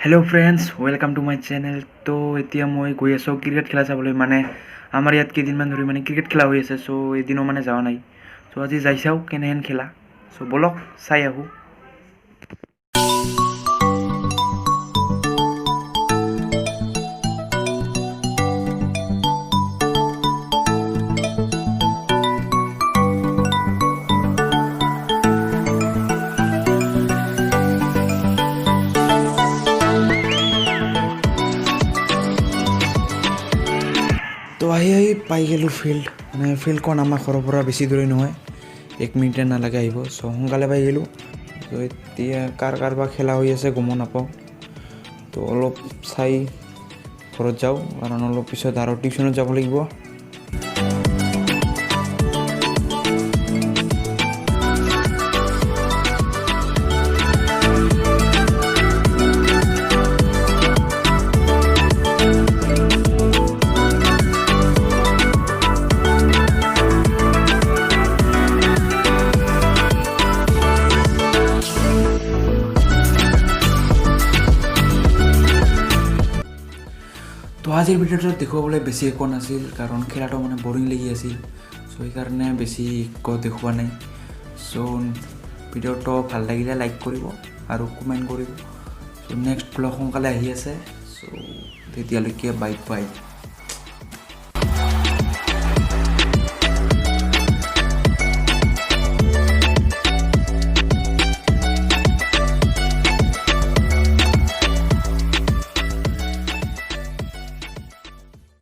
Hello friends welcome to my channel. तो এতিয়া মই গৈ আছো ক্ৰিকেট খেলা চাবলৈ মানে আমাৰ ইয়াত কেইদিনমান ধৰি মানে ক্ৰিকেট খেলা হৈ আছে সো এদিনো মানে যাওয়া নাই সো আজি যাই চাও কেনেহেন খেলা সো বলক চাই আহো। तो আহি পাই গেলো ফিল্ড মানে ফিল্ডখন আমাৰ ঘৰৰ পৰা বেছি দূৰে নহয় 1 মিনিট নালাগে আহিব সো সোনকালে পাই গেলো। তো এতিয়া কাৰ বা খেলা হৈ আছে গম নাপাওঁ তো অলপ চাই ঘৰত যাওঁ কাৰণ অলপ পিছত আৰু টিউচনত যাব লাগিব। তো আজিৰ ভিডিঅ'টো দেখুৱাবলৈ বেছি একো নাছিল কাৰণ খেলাটো মানে বৰিং লাগি আছিল সো সেইকাৰণে বেছি একো দেখুৱা নাই। সো ভিডিঅ'টো ভাল লাগিলে লাইক কৰিব আৰু কমেণ্ট কৰিব। সো নেক্সট ব্লগ সোনকালে আহি আছে সো তেতিয়ালৈকে বাই বাই।